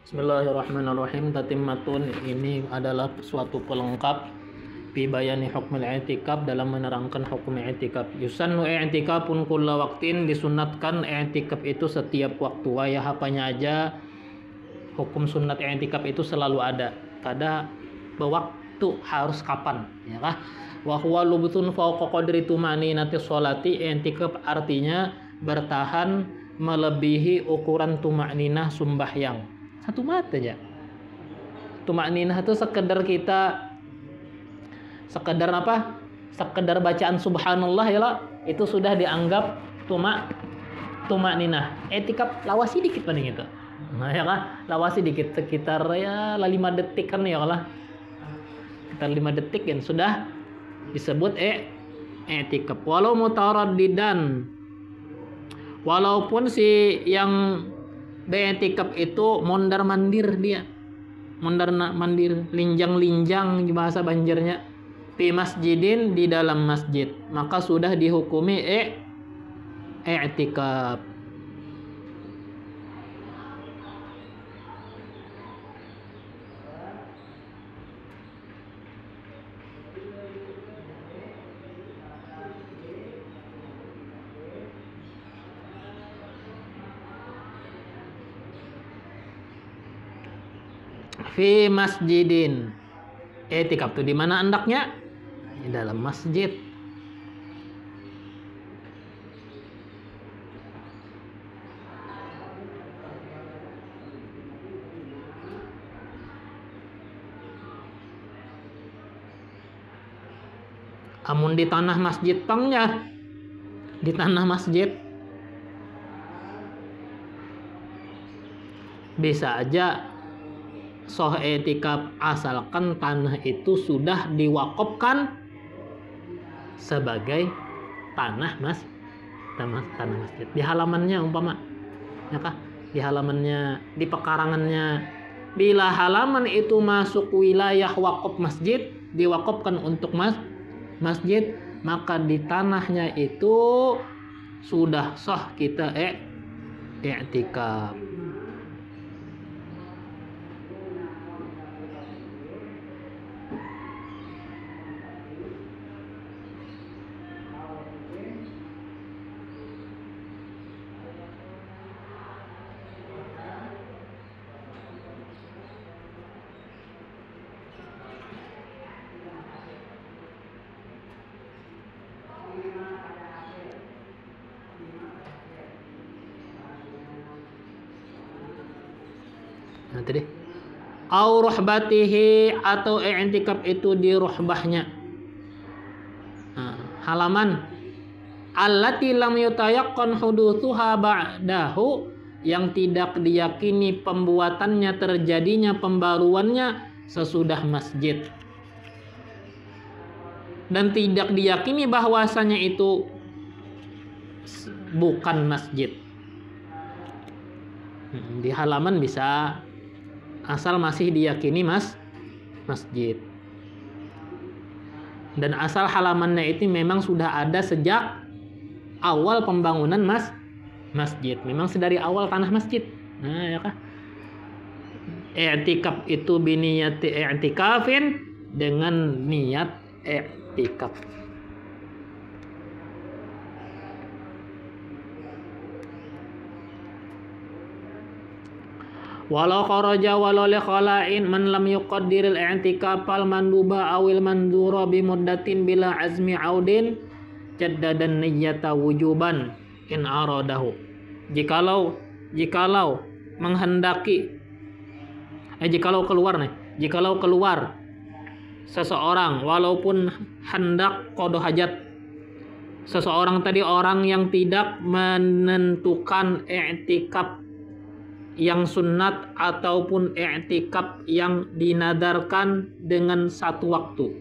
Bismillahirrahmanirrahim. Tatimmatun, ini adalah suatu pelengkap fi bayani hukmul i'tikaf, dalam menerangkan hukum i'tikaf. Yusannu i'tikafun kulla waqtin, disunatkan i'tikaf itu setiap waktu. Wayah apanya aja, hukum sunat i'tikaf itu selalu ada. Kada waktu harus kapan, ya kah? Wa huwa lubtun fawqa qadri tumaninati sholati. I'tikaf artinya bertahan melebihi ukuran tumakninah sembahyang. Satu mata aja. Tumakninah itu sekedar apa? Sekedar bacaan subhanallah ya lah, itu sudah dianggap tumakninah. I'tikaf lawasi dikit paling itu. Nah ya kan, lawasi dikit sekitar ya 5 detik kan ya lah. Sekitar 5 detik kan sudah disebut i'tikaf. Walau mutaraddidan, walaupun si yang i'tikaf itu mondar-mandir dia. Mondar-mandir, linjang-linjang di bahasa Banjarnya. Fi masjidin, di dalam masjid, maka sudah dihukumi i'tikaf. Fi masjidin, i'tikaf tuh di mana andaknya? Di dalam masjid. Amun di tanah masjid pangnya, di tanah masjid bisa aja soh i'tikaf, asalkan tanah itu sudah diwakafkan sebagai tanah masjid. Di halamannya umpama, ya kah? Di halamannya, di pekarangannya. Bila halaman itu masuk wilayah wakaf masjid, diwakafkan untuk masjid, maka di tanahnya itu sudah sah kita i'tikaf. Nah, tadi au ruhbatihi, atau i'tikaf itu di ruhbahnya. Nah, halaman allati lam yutayaqqan hudutsuha ba'dahu, yang tidak diyakini pembuatannya, terjadinya pembaruannya sesudah masjid, dan tidak diyakini bahwasanya itu bukan masjid. Di halaman bisa, asal masih diyakini masjid, dan asal halamannya itu memang sudah ada sejak awal pembangunan masjid, memang sedari awal tanah masjid. Nah ya kah, i'tikaf itu biniyati i'tikafin, dengan niat i'tikaf. Walau kharaja walau li khala'in man lam yuqaddiril i'tikaf al manduba awil mandura bi muddatin bila azmi audin jaddadan niyyata wujuban in aradahu. Jikalau menghendaki, jikalau keluar seseorang walaupun hendak qada hajat, seseorang tadi orang yang tidak menentukan i'tikaf yang sunat ataupun i'tikaf yang dinadarkan dengan satu waktu.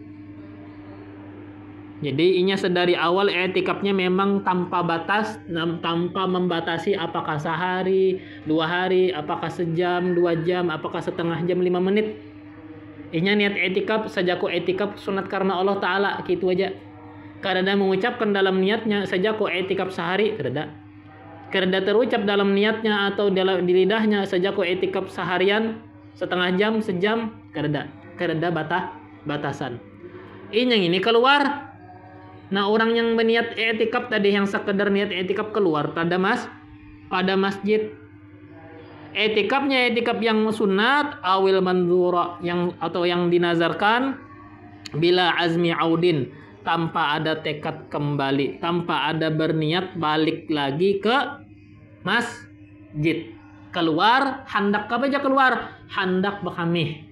Jadi inya sedari awal i'tikafnya memang tanpa batas, tanpa membatasi apakah sehari, 2 hari, apakah sejam, 2 jam, apakah setengah jam, 5 menit. Inya niat i'tikaf, sajaku i'tikaf sunat karena Allah Ta'ala, gitu aja. Kada mengucapkan dalam niatnya sajaku i'tikaf sehari, kada. Karena terucap dalam niatnya atau dalam di lidahnya sejak i'tikaf seharian, setengah jam, sejam, karena batasan. Ini keluar. Nah, orang yang berniat i'tikaf tadi yang sekedar niat i'tikaf keluar pada masjid. I'tikafnya i'tikaf yang sunat awil manzura yang dinazarkan bila azmi audin, tanpa ada tekad kembali, tanpa ada berniat balik lagi ke masjid. Keluar hendak apa aja keluar? Hendak berkami.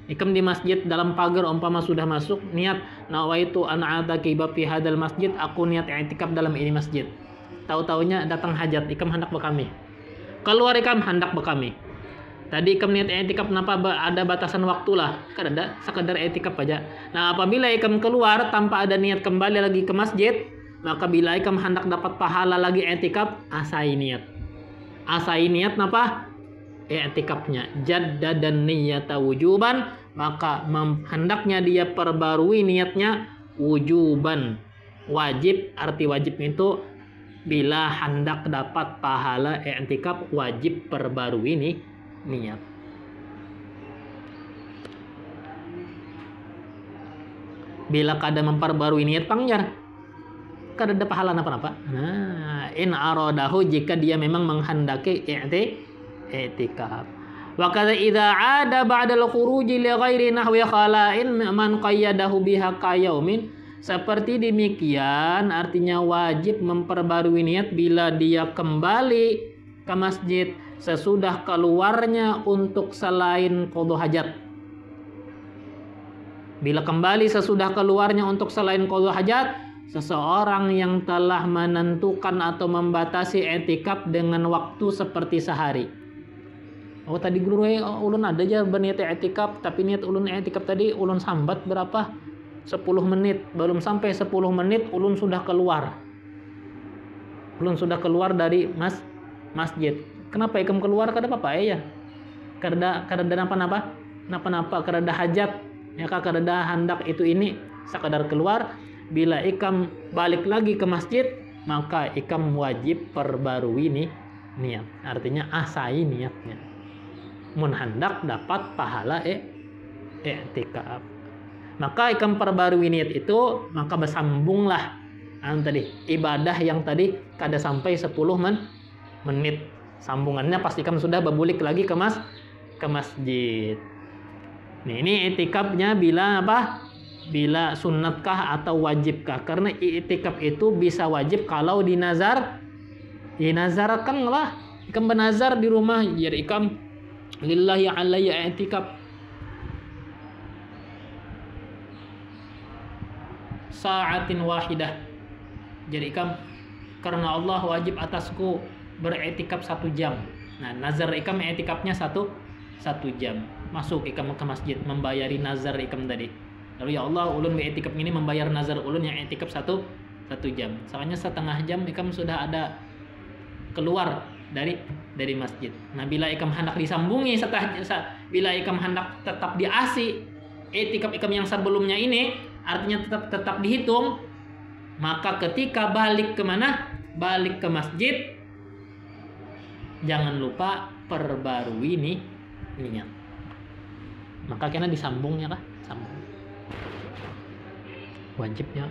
Ikam di masjid dalam pagar umpama sudah masuk niat nawaitu an atakiba fi hadal masjid, aku niat i'tikaf dalam ini masjid. Tahu-taunya datang hajat, ikam hendak berkami. Keluar ikam hendak berkami. Tadi ikam niat i'tikaf kenapa ada batasan waktu lah, kan ada sekadar i'tikaf aja. Nah, apabila ikam keluar tanpa ada niat kembali lagi ke masjid, maka bila ikam hendak dapat pahala lagi i'tikaf, asai niat napa? I'tikafnya jaddadan niyyata wujuban, maka hendaknya dia perbarui niatnya wujuban, wajib. Arti wajib itu bila hendak dapat pahala i'tikaf wajib perbarui niat. Bila kada memperbarui niat pangjar, kada ada pahala apa-apa. Nah, in aradahu, jika dia memang menghendaki i'tikaf. Wa kadza idza 'ada ba'da al-khuruji li ghairi nahwi khala'in man qayyadahu biha kayaumin. Seperti demikian artinya wajib memperbarui niat bila dia kembali ke masjid sesudah keluarnya untuk selain qada hajat. Bila kembali sesudah keluarnya untuk selain qada hajat, seseorang yang telah menentukan atau membatasi i'tikaf dengan waktu seperti sehari. Oh, tadi guru ulun ada aja berniat i'tikaf, tapi niat ulun i'tikaf tadi ulun sambat berapa? 10 menit. Belum sampai 10 menit ulun sudah keluar. Dari masjid. Kenapa ikam keluar? Kada apa-apa ya. Kada napa-napa, kada hajat. Ya kada hendak itu ini, sekadar keluar. Bila ikam balik lagi ke masjid, maka ikam wajib perbarui niat. Artinya asai niatnya. Mun hendak dapat pahala i'tikaf. Maka ikam perbarui niat itu, maka bersambunglah tadi ibadah yang tadi kada sampai 10 menit. Sambungannya pasti ikam sudah berbulik lagi ke masjid. Nah, ini i'tikafnya bila apa? Bila sunnatkah atau wajibkah? Karena i'tikaf itu bisa wajib kalau dinazarkan lah. Ikam bernazar di rumah, ya ikam lillahi alayya i'tikaf sa'atin wahidah. Jadi ikam karena Allah wajib atasku beriktikaf 1 jam. Nah, nazar ikam i'tikafnya 1 jam. Masuk ikam ke masjid membayari nazar ikam tadi. Lalu ya Allah, ulun beriktikaf ini membayar nazar ulun yang i'tikaf 1 jam. Soalnya setengah jam ikam sudah ada keluar dari masjid. Nah, bila ikam hendak disambungi bila ikam hendak tetap diasi i'tikaf ikam yang sebelumnya ini, artinya tetap dihitung, maka ketika balik ke masjid, jangan lupa perbarui niat. Maka kena disambungnya kah? Sambung. Wajibnya.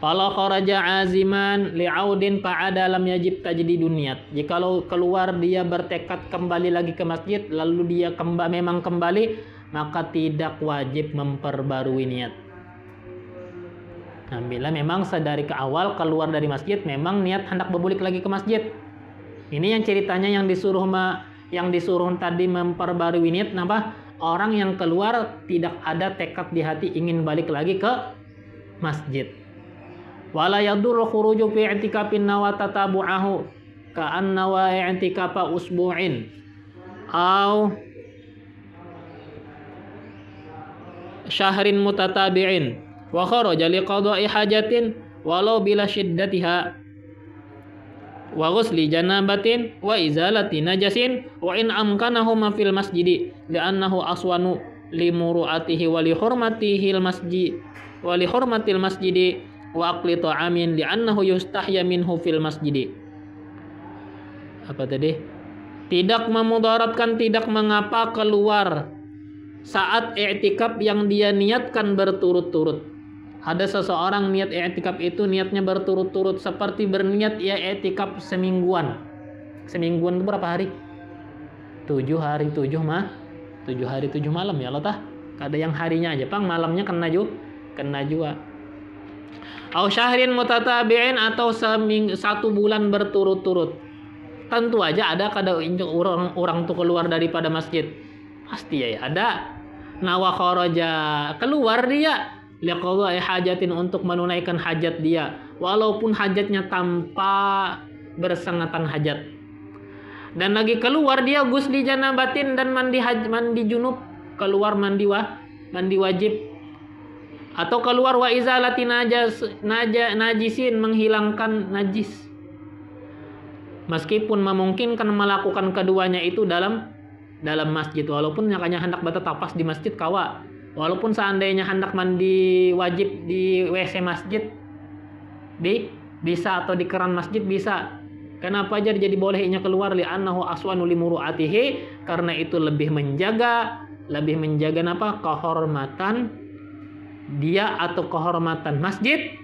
Kalau kharaja aziman li'audin fa'ada lam yajib tajdidun niat. Jikalau keluar dia bertekad kembali lagi ke masjid, lalu dia memang kembali, maka tidak wajib memperbarui niat. Nah, bila memang sedari ke awal keluar dari masjid memang niat hendak berbulik lagi ke masjid. Ini yang ceritanya yang disuruh tadi memperbarui niat, kenapa? Orang yang keluar tidak ada tekad di hati ingin balik lagi ke masjid. Wala yadurru khuruju fi i'tikafin nawa tatabu'ahu ka'anna wa i'tikafa usbu'in au syahrin mutatabi'in wa kharaja liqada'i hajatin walau bila syiddatiha wa ghusli janabatin wa izalati najasin wa in amkanahuma fil masjidi li'annahu aswanu limuru'atihi wa li hurmatihil masjid wa li hurmatil masjidi wa aqli ta'amin li'annahu yustahya minhu fil masjidi. apa tadi? Tidak memudaratkan, tidak mengapa keluar saat i'tikaf yang dia niatkan berturut-turut. Ada seseorang niat i'tikaf itu niatnya berturut-turut, seperti berniat ia i'tikaf semingguan. Semingguan itu berapa hari? 7 hari 7 hari 7 malam ya Allah tah. Ada yang harinya aja pang, malamnya kena juga. Au syahrin mutatabi'in, atau 1 bulan berturut-turut. Tentu aja ada orang tuh keluar daripada masjid. Pasti ya ada. Nawa kharaja, keluar dia liqadha'i hajatin, untuk menunaikan hajat dia, walaupun hajatnya tanpa bersengatan hajat. Dan lagi keluar dia ghusli janabatin, dan mandi junub, keluar mandi wajib, atau keluar wa izalati najisin, menghilangkan najis. Meskipun memungkinkan melakukan keduanya itu dalam masjid, walaupun nyakanya hendak bertetapas di masjid kawa, walaupun seandainya hendak mandi wajib di WC masjid bisa, atau di keran masjid bisa. Kenapa jadi bolehnya keluar? Li'annahu aswanu limuru'atihi, karena itu lebih menjaga apa? Kehormatan dia atau kehormatan masjid,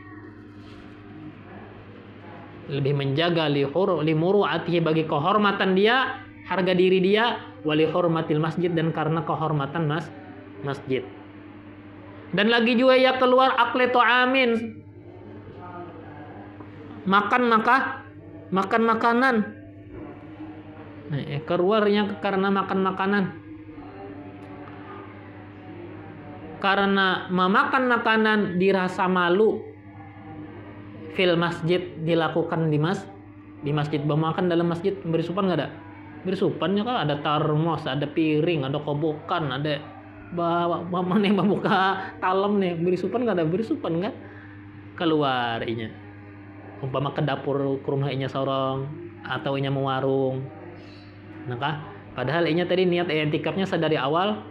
lebih menjaga limuru'atihi, bagi kehormatan dia, harga diri dia, wali hormatil masjid, dan karena kehormatan masjid. Dan lagi juga ya keluar akleto amin, makan makanan, keluarnya karena makan makanan, karena memakan makanan dirasa malu fil masjid, dilakukan di masjid. Makan dalam masjid berisupan nggak ada? Berisupannya kan ada termos, ada piring, ada kobokan, ada mana yang membuka talam nih, berisupan nggak ada? Berisupan kan? Keluar inya, umpama ke dapur ke rumah inya sorong, atau inya mau warung. Nah, padahal inya tadi niat i'tikafnya sedari awal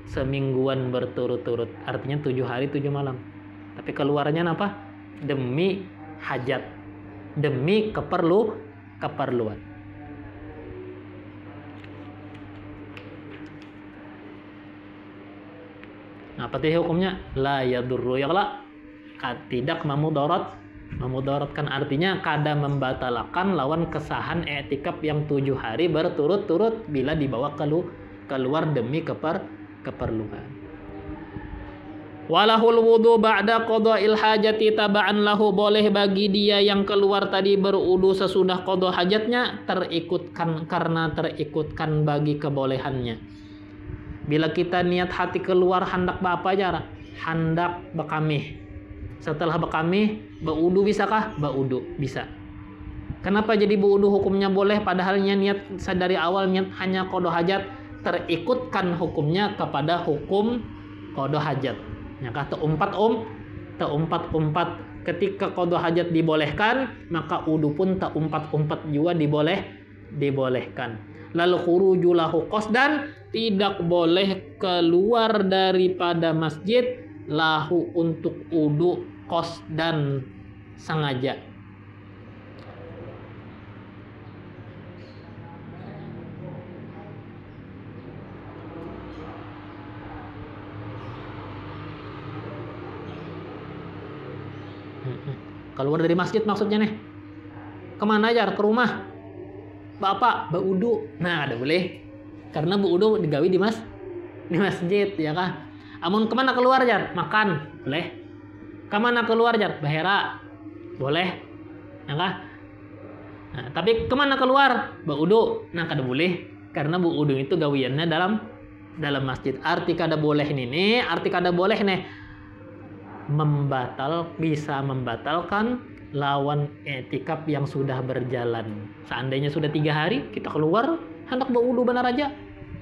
semingguan berturut-turut, artinya 7 hari 7 malam. Tapi keluarnya apa? Demi hajat, demi keperluan. Nah, apa hukumnya? La yadurru, ya la, tidak memudaratkan, artinya kada membatalkan lawan kesahan i'tikaf yang 7 hari berturut-turut bila dibawa keluar demi keperluan. Walahul wudu ba'da qada'il hajati taba'an lahu, boleh bagi dia yang keluar tadi berudu sesudah qada hajatnya, karena terikutkan bagi kebolehannya. Bila kita niat hati keluar hendak apa aja? Hendak bekamih. Setelah bekamih, baudu bisakah? Baudu bisa. Kenapa jadi baudu hukumnya boleh, padahalnya niat dari awal niat hanya qada hajat, terikutkan hukumnya kepada hukum qada hajat. Ya kah teumpat ketika qada hajat dibolehkan, maka wudu pun teumpat juga dibolehkan. Lalu khuruju lahu qasdan, tidak boleh keluar daripada masjid lahu untuk wudu qasdan, sengaja. Keluar dari masjid maksudnya nih. Kemana aja? Ke rumah. Bapak, baudu. Nah, ada boleh. Karena baudu digawi di masjid, ya kah? Amun kemana keluar jar? Makan, boleh. Kemana keluar jar? Bahera, boleh. Ya kah? Nah, tapi kemana keluar? Baudu. Nah, kada boleh. Karena baudu itu gawiannya dalam masjid. Arti kada boleh nih. Arti kada boleh nih. Bisa membatalkan lawan i'tikaf yang sudah berjalan. Seandainya sudah 3 hari kita keluar hendak berwudu benar aja,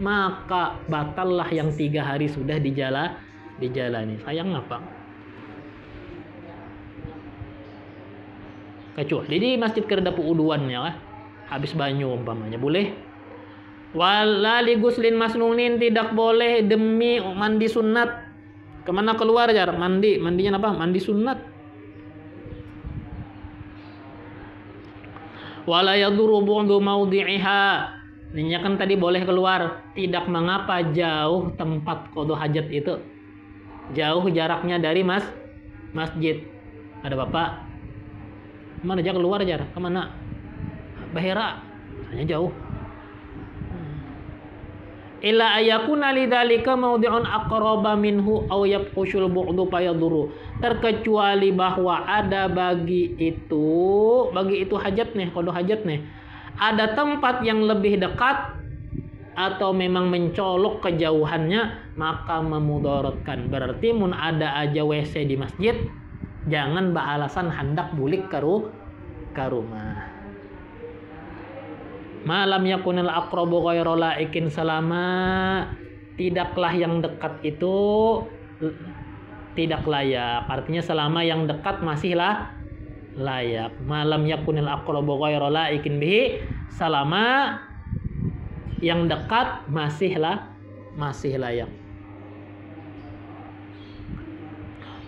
maka batallah yang 3 hari sudah dijalani. Sayang apa? Kecuali di masjid kereda uduannya lah, habis banyu umpamanya boleh. Wala li guslin masnunin, tidak boleh demi mandi sunat. Kemana keluar jar? Mandinya apa? Mandi sunat. Wala yaduru bu'du maudhi'iha. Ini kan tadi boleh keluar, tidak mengapa jauh tempat qada hajat itu. Jauh jaraknya dari masjid. Ada bapak, mana aja keluar aja, kemana? Bahira, hanya jauh. Illa ayakuna lidzalika mawdi'un aqraba minhu aw yabqushul bu'du fayaduru. Terkecuali bahwa ada bagi itu hajat nih, qada hajat nih. Ada tempat yang lebih dekat atau memang mencolok kejauhannya, maka memudaratkan. Berarti mun ada aja WC di masjid, jangan beralasan hendak bulik ke rumah. Malam yakunil aqrabu ghairu laikin, selama tidaklah yang dekat itu tidak layak. Artinya selama yang dekat masihlah layak. Malam yakunil aqrabu ghairu laikin bihi, selama yang dekat masih layak.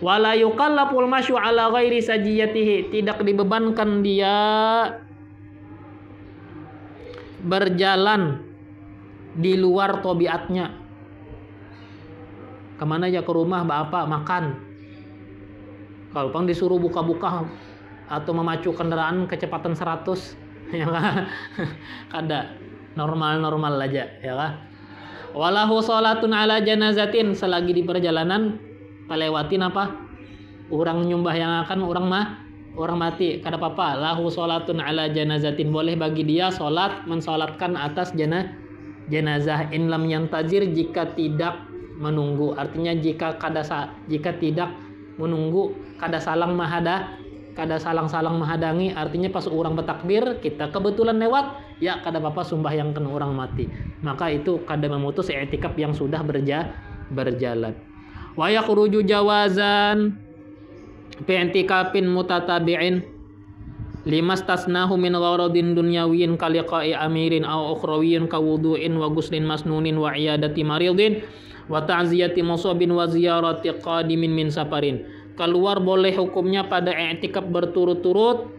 Wala yukallaful masyu ala ghairi sajiyatihi, tidak dibebankan dia berjalan di luar tabiatnya. Kemana aja ke rumah bapak makan. Kalau pang disuruh buka-buka atau memacu kendaraan kecepatan 100, ya kan? Kada, normal aja, ya kan? Walahu sholatun ala janazatin, selagi di perjalanan kelewatin apa? Orang nyumbah yang akan orang mati, kada apa-apa. Lahu sholatun ala janazatin, boleh bagi dia mensolatkan atas jenazah. In lam yantazir, jika tidak menunggu. Artinya jika tidak menunggu, kada salang menghadangi. Artinya pas orang bertakbir kita kebetulan lewat, ya kada apa-apa sumbahyankeun orang mati. Maka itu kada memutus i'tikaf yang sudah berjalan. Wa yakhruju jawazan fi i'tikafin mutatabi'in limastasnahu min gharadin dunyawiyyin kaliqa'i amirin aw ukhrawiyyin kawudu'in wa ghuslin masnunin wa iyadati maridin wa ta'ziyati musabin wa ziyarati qadimin min safarin. Keluar boleh hukumnya pada i'tikaf berturut-turut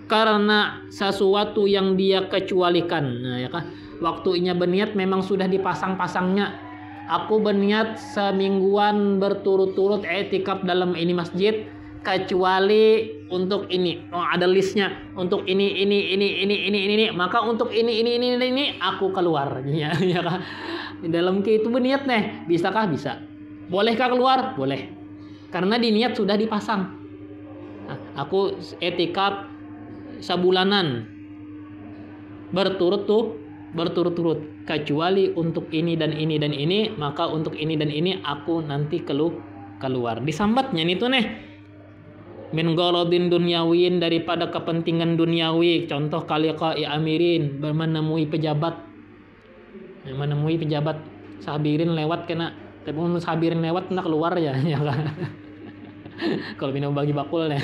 karena sesuatu yang dia kecualikan. Nah, ya kan? Waktunya berniat memang sudah dipasang-pasangnya. Aku berniat semingguan berturut-turut i'tikaf dalam ini masjid, kecuali untuk ini. Oh, ada listnya. Untuk ini. Maka untuk ini aku keluar. Ya kan? Di dalam itu berniat nih. Bisakah? Bisa. Bolehkah keluar? Boleh. Karena di niat sudah dipasang. Nah, aku i'tikaf sebulanan berturut-turut, kecuali untuk ini dan ini, maka untuk ini dan ini aku nanti keluar. Disambatnya itu nih, min gharadin dunyawiin, daripada kepentingan duniawi. Contoh kaliqa'i amirin, menemui pejabat. Sabirin lewat kena, tapi mun sabirin lewat nak keluar ya kan. Kalau minum bagi bakul nih.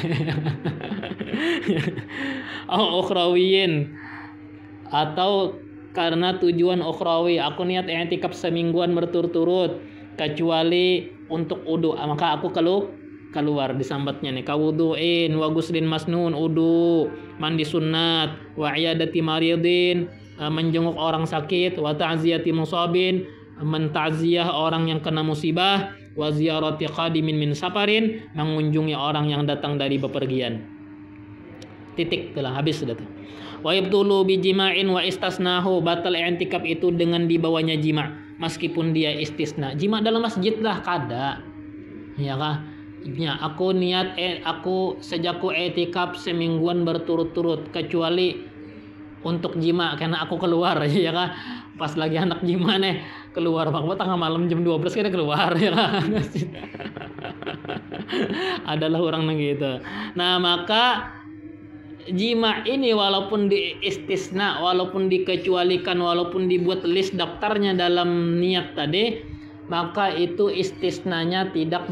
Ukhrawiyin, atau karena tujuan ukhrawi, aku niat i'tikaf semingguan berturut-turut kecuali untuk wudu, maka aku keluar. Disambatnya nih, kawudu'in wa ghuslin masnun, wudu, mandi sunat, wa iyadati maridin, menjenguk orang sakit, wa ta'ziyati musabin, menta'ziyah orang yang kena musibah, wa ziyarati qadimin min safarin, mengunjungi orang yang datang dari bepergian. Titik, telah habis sudah tuh. Wa yabtulu bi jima'in wa istasnahu, batal i'tikaf itu dengan dibawanya jima, meskipun dia istisna. Jima dalam masjid lah kada. Ya kah? Ya, aku niat aku sejak ku i'tikaf semingguan berturut-turut kecuali untuk jima karena aku keluar, ya kah? Pas lagi anak jima nih keluar, bang, tengah malam jam 12 kita keluar, ya kan? Adalah orang gitu. Nah, maka jima ini walaupun diistisna, walaupun dikecualikan, walaupun dibuat list daftarnya dalam niat tadi, maka itu istisnanya tidak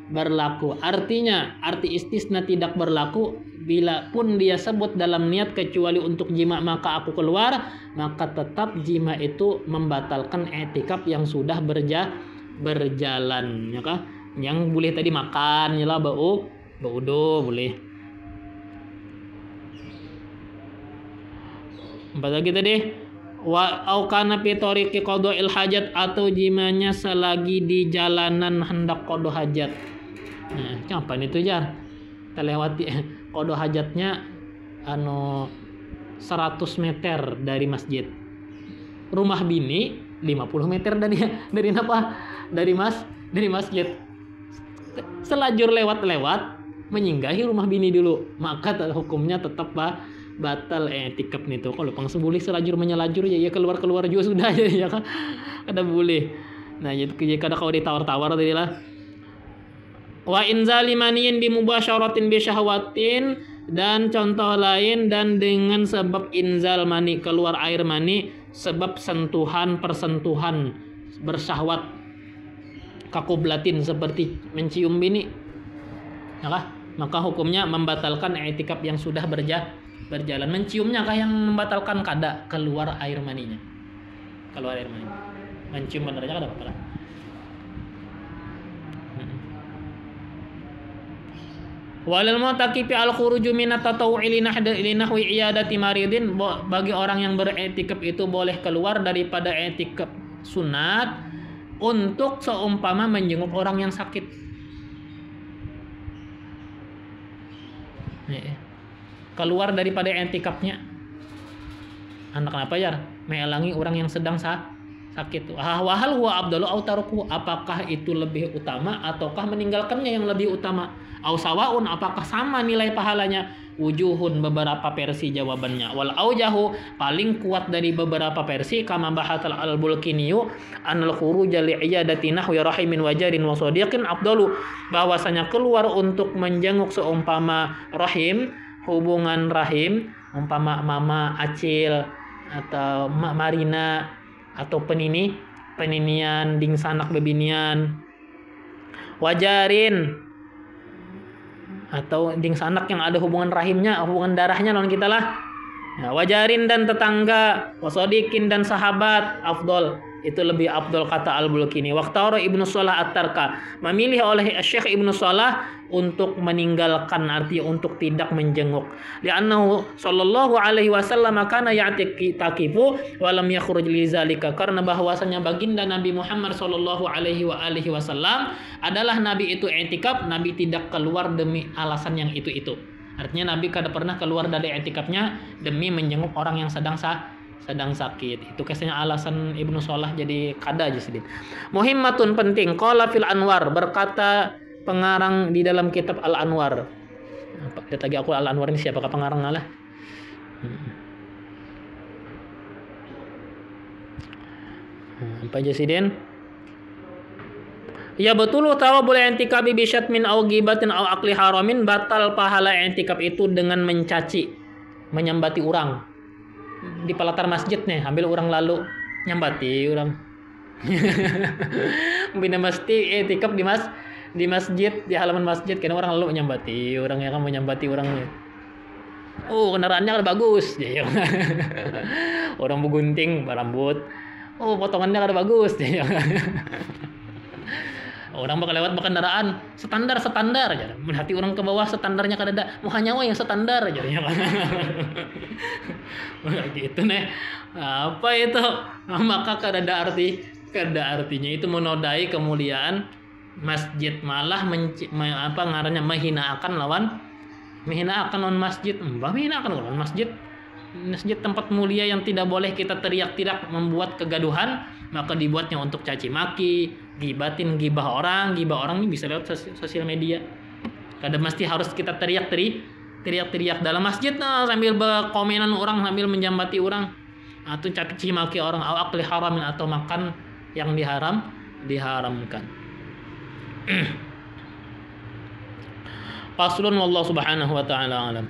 berlaku. Artinya, arti istisna tidak berlaku bila pun dia sebut dalam niat kecuali untuk jima maka aku keluar, maka tetap jima itu membatalkan i'tikaf yang sudah berjalan, ya kah? Yang boleh tadi makan, nyala baudo boleh. Empat lagi tadi. Wa au kana fi tariqi qada'il hajat, atau jimanya selagi di jalanan hendak qada hajat. Nah, kapan itu Jar? Kita lewati qada hajatnya 100 meter dari masjid. Rumah bini 50 meter dari apa? Dari masjid. Selajur lewat menyinggahi rumah bini dulu, maka hukumnya tetap batal i'tikaf nih tuh. Kalau pangsa boleh selajur menyelajur ya keluar juga sudah ya kan, ada boleh. Nah jadi kada kau ditawar-tawar tadi lah. Wa inzali maniyin bi mubasyaratin bi syahwatin, dan contoh lain, dan dengan sebab inzal mani, keluar air mani sebab persentuhan bersyahwat, kakublatin, seperti mencium bini, maka hukumnya membatalkan i'tikaf yang sudah berjalan. Menciumnya kah yang membatalkan? Kada, keluar air maninya. Mencium benernya kada apa-apa lah. Walal mu'takifi al-khuruju min at-tatawwu'i li nahwi iyadati maridin, bagi orang yang beriktikaf itu boleh keluar daripada iktikaf sunat untuk seumpama menjenguk orang yang sakit. Keluar daripada iktikafnya anak apa ya? Melangi orang yang sedang sakit. Wahal huwa abdalu au taruku, apakah itu lebih utama ataukah meninggalkannya yang lebih utama? Au sawaun, apakah sama nilai pahalanya? Wujuhun, beberapa versi jawabannya. Wal aujahu, paling kuat dari beberapa versi, kama bahatal al-Bulkiniyu anal khuruj li iyadati nahwi rahimin wa jarin wa sadiqin afdalu, bahwasanya keluar untuk menjenguk seumpama rahim, hubungan rahim, umpama mama acil atau mak Marina, atau peninian ding sanak bebinian, wajarin atau ding sanak yang ada hubungan rahimnya, hubungan darahnya non kita lah. Ya, wajarin dan tetangga, wasodikin dan sahabat, afdol, itu lebih afdol kata Al-Bulkini. Waqtara Ibnu Shalah At-Tarka, memilih oleh Syekh Ibnu Shalah untuk meninggalkan, artinya untuk tidak menjenguk. Li'annahu sallallahu alaihi wasallam kana ya'takifu wa lam yakhruj li zalika, karena bahwasanya baginda Nabi Muhammad sallallahu alaihi wasallam adalah nabi itu i'tikaf, nabi tidak keluar demi alasan yang itu. Artinya Nabi kada pernah keluar dari i'tikafnya demi menjenguk orang yang sedang sakit. Itu kesanya alasan Ibnu Shalah, jadi kada aja sedikit. Muhimmatun, penting. Qala fil Anwar, berkata pengarang di dalam kitab Al Anwar. Lihat lagi aku Al Anwar ini siapakah pengarang lah. Apa aja sidin? Ya betul, tawa boleh i'tikaf bi syatmin au ghibatin au akli haramin, batal pahala i'tikaf itu dengan mencaci, menyambati orang. Di pelatar masjid nih, ambil orang lalu nyambati orang. Bina mesti i'tikaf di masjid, di halaman masjid, karena orang lalu menyambati orang, yang kan menyambati orangnya. Oh, kendaraannya kan bagus. Orang begunting berambut. Oh, potongannya kan bagus. Orang bakal lewat kendaraan standar aja. Menhati orang ke bawah standarnya kada ada. Muhanya yang standar aja. Gitu nih. Apa itu? Maka kada artinya itu menodai kemuliaan masjid, malah menghinakan lawan masjid. Menghinakan lawan masjid. Masjid tempat mulia yang tidak boleh kita teriak-teriak membuat kegaduhan, maka dibuatnya untuk caci maki, gibah orang ini bisa lewat sosial media. Kadang mesti harus kita teriak-teriak dalam masjid, sambil berkomenan orang, sambil menjambati orang, atau caci maki orang, au akli haramin, atau makan yang diharamkan. Faslun wallahu subhanahu wa ta'ala alam.